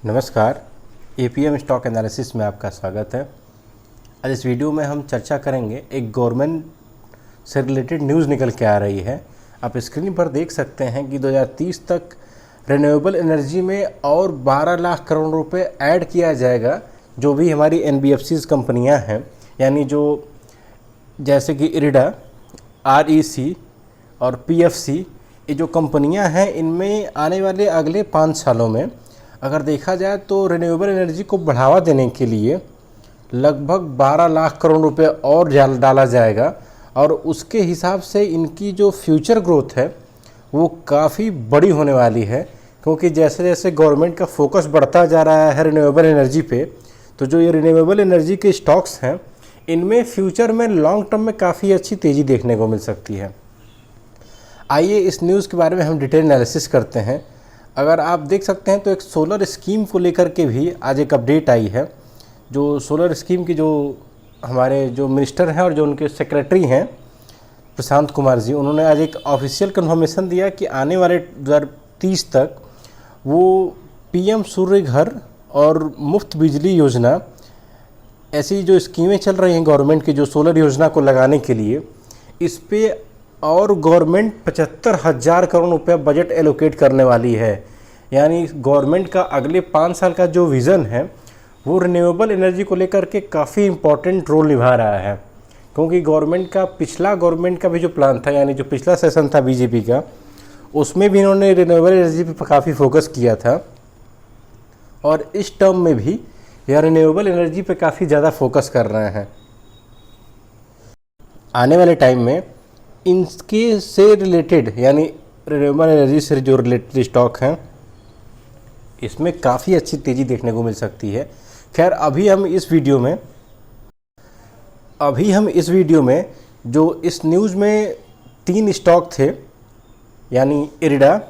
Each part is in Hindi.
नमस्कार, एपीएम स्टॉक एनालिसिस में आपका स्वागत है। आज इस वीडियो में हम चर्चा करेंगे एक गवर्नमेंट से रिलेटेड न्यूज़ निकल के आ रही है। आप स्क्रीन पर देख सकते हैं कि 2030 तक रिन्यूएबल एनर्जी में और 12 लाख करोड़ रुपए ऐड किया जाएगा। जो भी हमारी एनबीएफसीज कंपनियां हैं, यानी जो जैसे कि इरिडा, आरईसी और पीएफसी, ये जो कंपनियां हैं, इनमें आने वाले अगले 5 सालों में अगर देखा जाए तो रिन्यूएबल एनर्जी को बढ़ावा देने के लिए लगभग 12 लाख करोड़ रुपए और डाला जाएगा और उसके हिसाब से इनकी जो फ्यूचर ग्रोथ है वो काफ़ी बड़ी होने वाली है। क्योंकि जैसे जैसे गवर्नमेंट का फोकस बढ़ता जा रहा है रिन्यूएबल एनर्जी पे, तो जो ये रिन्यूएबल एनर्जी के स्टॉक्स हैं, इनमें फ्यूचर में लॉन्ग टर्म में काफ़ी अच्छी तेज़ी देखने को मिल सकती है। आइए इस न्यूज़ के बारे में हम डिटेल एनालिसिस करते हैं। अगर आप देख सकते हैं तो एक सोलर स्कीम को लेकर के भी आज एक अपडेट आई है। जो सोलर स्कीम की जो हमारे जो मिनिस्टर हैं और जो उनके सेक्रेटरी हैं प्रशांत कुमार जी, उन्होंने आज एक ऑफिशियल कन्फर्मेशन दिया कि आने वाले 2030 तक वो पीएम सूर्य घर और मुफ्त बिजली योजना, ऐसी जो स्कीमें चल रही हैं गवर्नमेंट की जो सोलर योजना को लगाने के लिए, इस पे और गवर्नमेंट 75,000 करोड़ रुपये बजट एलोकेट करने वाली है। यानी गवर्नमेंट का अगले 5 साल का जो विज़न है वो रिन्यूएबल एनर्जी को लेकर के काफ़ी इम्पोर्टेंट रोल निभा रहा है। क्योंकि गवर्नमेंट का भी जो प्लान था, यानी जो पिछला सेशन था बीजेपी का, उसमें भी इन्होंने रिन्यूएबल एनर्जी पे काफ़ी फोकस किया था और इस टर्म में भी यह रिन्यूएबल एनर्जी पे काफ़ी ज़्यादा फोकस कर रहे हैं। आने वाले टाइम में इनके से रिलेटेड, यानी रिन्यूएबल एनर्जी से जो रिलेटेड स्टॉक हैं, इसमें काफ़ी अच्छी तेज़ी देखने को मिल सकती है। खैर, अभी हम इस वीडियो में जो इस न्यूज़ में 3 स्टॉक थे, यानी इरिडा,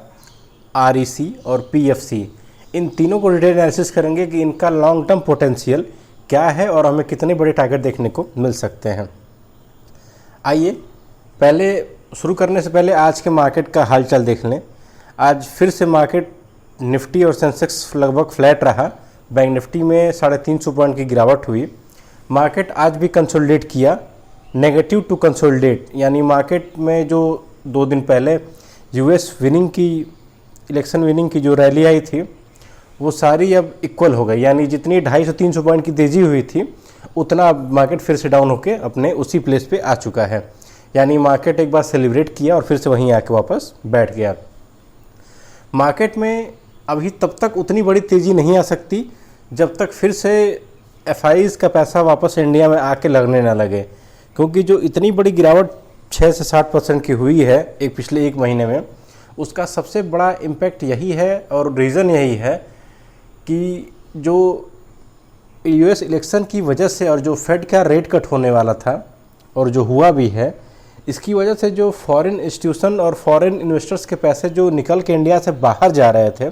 आरईसी और पीएफसी, इन तीनों को डिटेल एनालिसिस करेंगे कि इनका लॉन्ग टर्म पोटेंशियल क्या है और हमें कितने बड़े टारगेट देखने को मिल सकते हैं। आइए पहले शुरू करने से पहले आज के मार्केट का हालचाल देख लें। आज फिर से मार्केट निफ्टी और सेंसेक्स लगभग फ्लैट रहा। बैंक निफ्टी में 350 पॉइंट की गिरावट हुई। मार्केट आज भी कंसोलिडेट किया, नेगेटिव टू कंसोलिडेट, यानी मार्केट में जो 2 दिन पहले यूएस इलेक्शन विनिंग की जो रैली आई थी वो सारी अब इक्वल हो गई। यानी जितनी 250-300 पॉइंट की तेज़ी हुई थी, उतना अब मार्केट फिर से डाउन होकर अपने उसी प्लेस पे आ चुका है। यानी मार्केट एक बार सेलिब्रेट किया और फिर से वहीं आके वापस बैठ गया। मार्केट में अभी तब तक उतनी बड़ी तेज़ी नहीं आ सकती जब तक फिर से एफआईज़ का पैसा वापस इंडिया में आके लगने ना लगे। क्योंकि जो इतनी बड़ी गिरावट 6 से 60% की हुई है पिछले 1 महीने में, उसका सबसे बड़ा इम्पैक्ट यही है और रीज़न यही है कि जो यूएस इलेक्शन की वजह से और जो फेड का रेट कट होने वाला था और जो हुआ भी है, इसकी वजह से जो फॉरेन इंस्टीट्यूशन और फॉरेन इन्वेस्टर्स के पैसे जो निकल के इंडिया से बाहर जा रहे थे,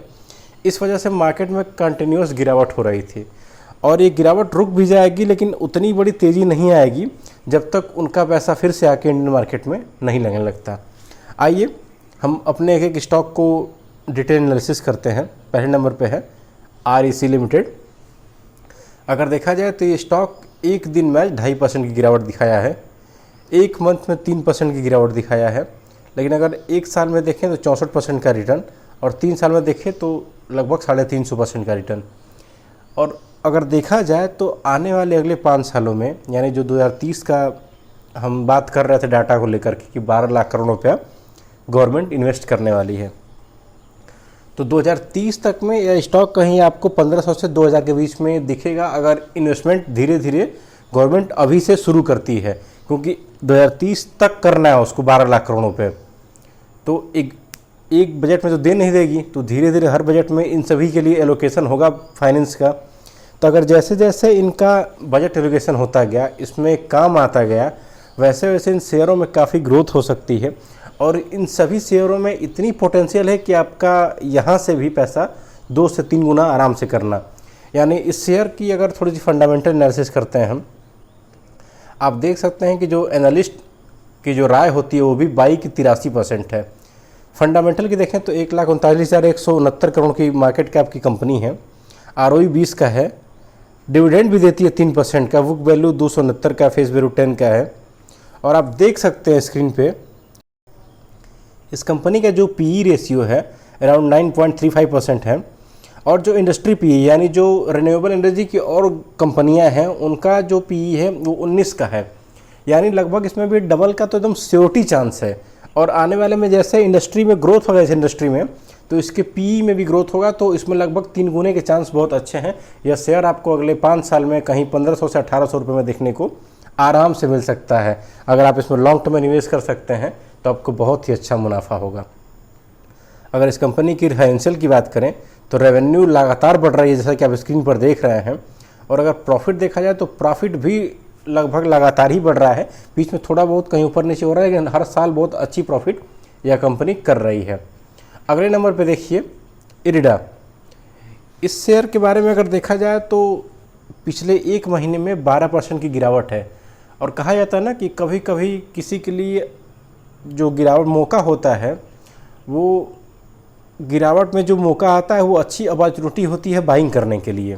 इस वजह से मार्केट में कंटिन्यूस गिरावट हो रही थी। और ये गिरावट रुक भी जाएगी, लेकिन उतनी बड़ी तेज़ी नहीं आएगी जब तक उनका पैसा फिर से आके इंडियन मार्केट में नहीं लगने लगता। आइए हम अपने एक स्टॉक को डिटेल एनालिसिस करते हैं। पहले नंबर पे है आरईसी लिमिटेड। अगर देखा जाए तो ये स्टॉक एक दिन में 2.5% की गिरावट दिखाया है, 1 मंथ में 3% की गिरावट दिखाया है। लेकिन अगर 1 साल में देखें तो 64% का रिटर्न और 3 साल में देखें तो लगभग 350% का रिटर्न। और अगर देखा जाए तो आने वाले अगले 5 सालों में, यानी जो 2030 का हम बात कर रहे थे डाटा को लेकर के कि 12 लाख करोड़ रुपया गवर्नमेंट इन्वेस्ट करने वाली है, तो 2030 तक में यह स्टॉक कहीं आपको 1500 से 2000 के बीच में दिखेगा अगर इन्वेस्टमेंट धीरे धीरे गवर्नमेंट अभी से शुरू करती है। क्योंकि 2030 तक करना है उसको 12 लाख करोड़ रुपये, तो एक बजट में तो दे नहीं देगी, तो धीरे धीरे हर बजट में इन सभी के लिए एलोकेशन होगा फाइनेंस का। तो अगर जैसे जैसे इनका बजट एलोकेशन होता गया, इसमें काम आता गया, वैसे वैसे इन शेयरों में काफ़ी ग्रोथ हो सकती है। और इन सभी शेयरों में इतनी पोटेंशियल है कि आपका यहाँ से भी पैसा 2 से 3 गुना आराम से करना। यानी इस शेयर की अगर थोड़ी सी फंडामेंटल एनालिसिस करते हैं हम, आप देख सकते हैं कि जो एनालिस्ट की जो राय होती है वो भी 82-83% है। फंडामेंटल की देखें तो 1,39,169 करोड़ की मार्केट कैप की कंपनी है। ROE 20 का है, डिविडेंड भी देती है 3% का, बुक वैल्यू 269 का, फेस वैल्यू 10 का है। और आप देख सकते हैं स्क्रीन पे इस कंपनी का जो PE रेशियो है अराउंड 9.35% है। और जो इंडस्ट्री PE यानी जो रिन्यूएबल एनर्जी की और कंपनियां हैं उनका जो PE है वो 19 का है, यानी लगभग इसमें भी डबल का तो एकदम श्योरिटी चांस है। और आने वाले में जैसे इंडस्ट्री में ग्रोथ होगा, इस इंडस्ट्री में तो इसके PE में भी ग्रोथ होगा, तो इसमें लगभग 3 गुने के चांस बहुत अच्छे हैं। यह शेयर आपको अगले 5 साल में कहीं 1500 से 1800 रुपये में देखने को आराम से मिल सकता है। अगर आप इसमें लॉन्ग टर्म में निवेश कर सकते हैं तो आपको बहुत ही अच्छा मुनाफा होगा। अगर इस कंपनी की फाइनेंशियल की बात करें तो रेवेन्यू लगातार बढ़ रही है जैसा कि आप स्क्रीन पर देख रहे हैं। और अगर प्रॉफिट देखा जाए तो प्रॉफिट भी लगभग लगातार ही बढ़ रहा है, बीच में थोड़ा बहुत कहीं ऊपर नीचे हो रहा है, लेकिन हर साल बहुत अच्छी प्रॉफिट यह कंपनी कर रही है। अगले नंबर पे देखिए इरिडा। इस शेयर के बारे में अगर देखा जाए तो पिछले 1 महीने में 12% की गिरावट है। और कहा जाता है ना कि कभी कभी किसी के लिए जो गिरावट मौका होता है, वो गिरावट में जो मौका आता है वो अच्छी अपॉर्चुनिटी होती है बाइंग करने के लिए,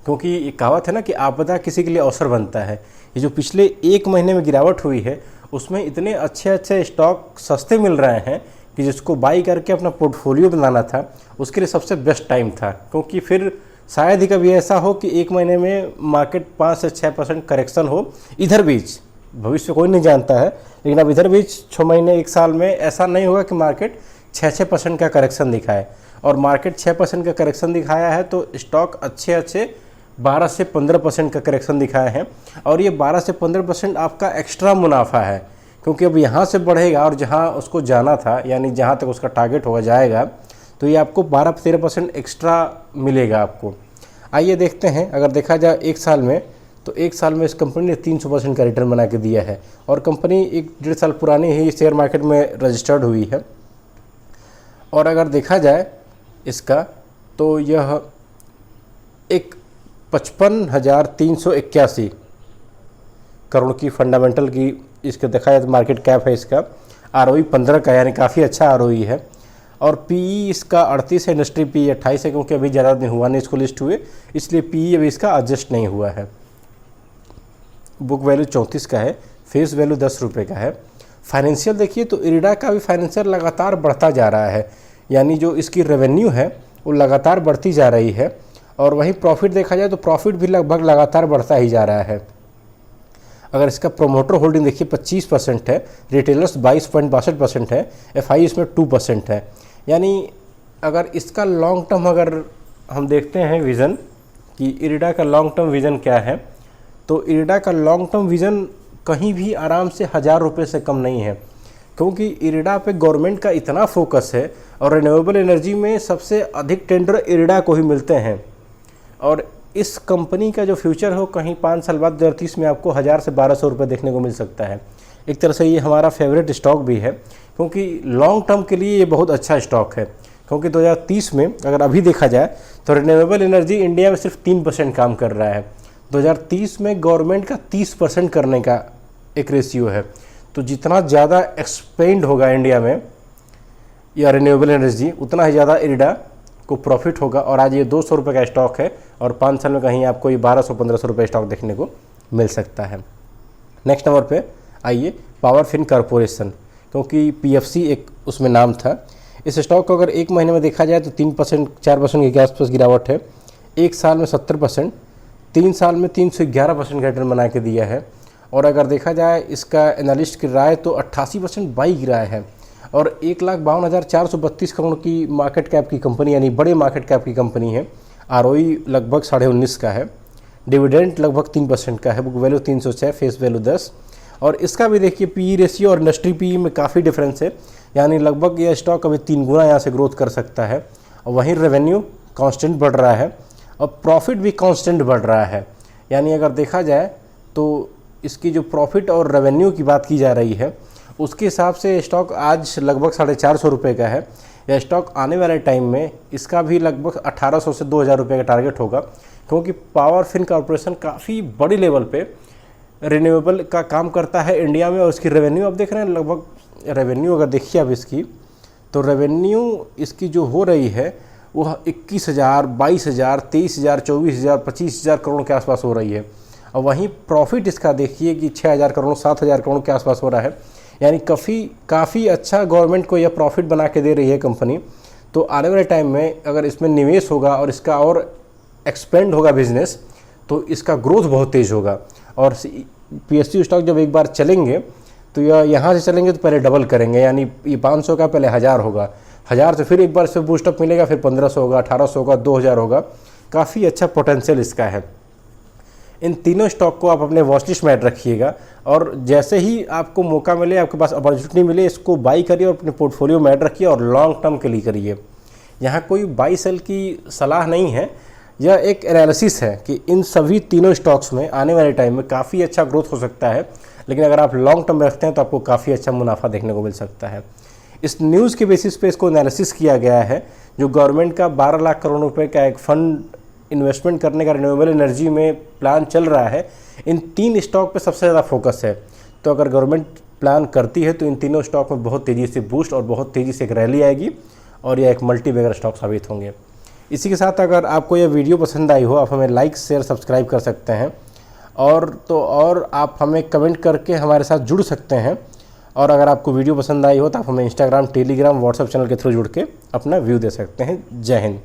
क्योंकि ये कहावत है ना कि आपदा किसी के लिए अवसर बनता है। ये जो पिछले 1 महीने में गिरावट हुई है उसमें इतने अच्छे अच्छे स्टॉक सस्ते मिल रहे हैं कि जिसको बाई करके अपना पोर्टफोलियो बनाना था उसके लिए सबसे बेस्ट टाइम था। क्योंकि फिर शायद ही कभी ऐसा हो कि 1 महीने में मार्केट 5 से 6% करेक्शन हो। इधर बीच भविष्य कोई नहीं जानता है, लेकिन अब इधर बीच 6 महीने 1 साल में ऐसा नहीं होगा कि मार्केट 6% का करेक्शन दिखाए। और मार्केट 6% का करेक्शन दिखाया है तो स्टॉक अच्छे 12 से 15% का करेक्शन दिखाए हैं। और ये 12 से 15% आपका एक्स्ट्रा मुनाफा है, क्योंकि अब यहाँ से बढ़ेगा और जहाँ उसको जाना था यानी जहाँ तक उसका टारगेट होगा जाएगा तो ये आपको 12-13% एक्स्ट्रा मिलेगा आपको। आइए देखते हैं, अगर देखा जाए 1 साल में तो 1 साल में इस कंपनी ने 300% का रिटर्न बना के दिया है। और कंपनी 1-1.5 साल पुरानी ही शेयर मार्केट में रजिस्टर्ड हुई है। और अगर देखा जाए इसका तो यह एक 55,381 करोड़ की फंडामेंटल की इसके देखा जाए तो मार्केट कैप है इसका। ROE 15 का, यानी काफ़ी अच्छा ROE है। और PE इसका 38 है, इंडस्ट्री PE 28 है, क्योंकि अभी ज़्यादा दिन हुआ नहीं इसको लिस्ट हुए, इसलिए PE अभी इसका एडजस्ट नहीं हुआ है। बुक वैल्यू 34 का है, फेस वैल्यू 10 रुपये का है। फाइनेंशियल देखिए तो इरिडा का भी फाइनेंशियल लगातार बढ़ता जा रहा है, यानी जो इसकी रेवेन्यू है वो लगातार बढ़ती जा रही है। और वहीं प्रॉफिट देखा जाए तो प्रॉफिट भी लगभग लगातार बढ़ता ही जा रहा है। अगर इसका प्रोमोटर होल्डिंग देखिए 25% है, रिटेलर्स 22.62% है, FI इसमें 2% है। यानी अगर इसका लॉन्ग टर्म अगर हम देखते हैं विज़न कि इरिडा का लॉन्ग टर्म विज़न क्या है, तो इरिडा का लॉन्ग टर्म विज़न कहीं भी आराम से 1000 रुपये से कम नहीं है, क्योंकि इरिडा पे गवर्नमेंट का इतना फोकस है और रिन्यूएबल एनर्जी में सबसे अधिक टेंडर इरिडा को ही मिलते हैं। और इस कंपनी का जो फ्यूचर हो कहीं 5 साल बाद 2030 में आपको 1000 से 1200 रुपये देखने को मिल सकता है। एक तरह से ये हमारा फेवरेट स्टॉक भी है, क्योंकि लॉन्ग टर्म के लिए ये बहुत अच्छा स्टॉक है। क्योंकि 2030 में अगर अभी देखा जाए तो रिन्यूएबल एनर्जी इंडिया में सिर्फ 3% काम कर रहा है। 2030 में गवर्नमेंट का 30% करने का एक रेशियो है। तो जितना ज़्यादा एक्सपेंड होगा इंडिया में या रिन्यूएबल एनर्जी, उतना ही ज़्यादा इरिडा को प्रॉफिट होगा। और आज ये 200 रुपये का स्टॉक है और 5 साल में कहीं आपको ये 1200-1500 रुपये स्टॉक देखने को मिल सकता है। नेक्स्ट नंबर पे आइए पावर फिन कॉरपोरेशन, क्योंकि PFC एक उसमें नाम था। इस स्टॉक को अगर 1 महीने में देखा जाए तो 3%-4% के आसपास गिरावट है, 1 साल में 70%, 3 साल में 311% का रिटर्न बना के दिया है। और अगर देखा जाए इसका एनालिस्ट की राय तो 88% बाई गिरा है। और 1,52,432 करोड़ की मार्केट कैप की कंपनी, यानी बड़े मार्केट कैप की कंपनी है। ROE लगभग 19.5 का है, डिविडेंड लगभग 3% का है, बुक वैल्यू 306, फेस वैल्यू 10। और इसका भी देखिए PE रेशियो और इंडस्ट्री PE में काफ़ी डिफरेंस है, यानी लगभग यह स्टॉक अभी 3 गुना यहाँ से ग्रोथ कर सकता है। और वहीं रेवेन्यू कांस्टेंट बढ़ रहा है और प्रॉफिट भी कांस्टेंट बढ़ रहा है। यानी अगर देखा जाए तो इसकी जो प्रॉफिट और रेवेन्यू की बात की जा रही है उसके हिसाब से स्टॉक आज लगभग 450 रुपये का है। यह स्टॉक आने वाले टाइम में इसका भी लगभग 1800 से 2000 रुपये का टारगेट होगा, क्योंकि पावर फिन कॉरपोरेशन काफ़ी बड़ी लेवल पे रिन्यूएबल का काम करता है इंडिया में। और इसकी रेवेन्यू आप देख रहे हैं, लगभग रेवेन्यू अगर देखिए अब इसकी तो रेवेन्यू इसकी जो हो रही है वह 21,000, 22,000, 23,000, 24,000, 25,000 करोड़ के आसपास हो रही है। और वहीं प्रॉफिट इसका देखिए कि 6,000 करोड़, 7,000 करोड़ के आसपास हो रहा है। यानी काफ़ी अच्छा गवर्नमेंट को यह प्रॉफिट बना के दे रही है कंपनी। तो आने वाले टाइम में अगर इसमें निवेश होगा और इसका और एक्सपेंड होगा बिजनेस, तो इसका ग्रोथ बहुत तेज़ होगा। और PSU स्टॉक जब एक बार चलेंगे तो यह यहाँ से चलेंगे तो पहले डबल करेंगे, यानी ये 500 का पहले 1000 होगा, 1000 से फिर एक बार इसमें बूस्टअप मिलेगा, फिर 1500 होगा, 1800 होगा, 2000 होगा। काफ़ी अच्छा पोटेंशियल इसका है। इन तीनों स्टॉक को आप अपने वॉच लिस्ट में ऐड रखिएगा और जैसे ही आपको मौका मिले, आपके पास अपॉर्चुनिटी मिले, इसको बाई करिए और अपने पोर्टफोलियो में ऐड रखिए और लॉन्ग टर्म के लिए करिए। यहाँ कोई बाई सेल की सलाह नहीं है, यह एक एनालिसिस है कि इन सभी तीनों स्टॉक्स में आने वाले टाइम में काफ़ी अच्छा ग्रोथ हो सकता है। लेकिन अगर आप लॉन्ग टर्म में रखते हैं तो आपको काफ़ी अच्छा मुनाफा देखने को मिल सकता है। इस न्यूज़ के बेसिस पे इसको एनालिसिस किया गया है। जो गवर्नमेंट का 12 लाख करोड़ रुपए का एक फंड इन्वेस्टमेंट करने का रिन्यूएबल एनर्जी में प्लान चल रहा है, इन 3 स्टॉक पे सबसे ज़्यादा फोकस है। तो अगर गवर्नमेंट प्लान करती है तो इन तीनों स्टॉक में बहुत तेज़ी से बूस्ट और बहुत तेज़ी से एक रैली आएगी और यह एक मल्टी बैगर स्टॉक साबित होंगे। इसी के साथ अगर आपको यह वीडियो पसंद आई हो, आप हमें लाइक, शेयर, सब्सक्राइब कर सकते हैं और आप हमें कमेंट करके हमारे साथ जुड़ सकते हैं। और अगर आपको वीडियो पसंद आई हो तो आप हमें इंस्टाग्राम, टेलीग्राम, व्हाट्सएप चैनल के थ्रू जुड़ के अपना व्यू दे सकते हैं। जय हिंद।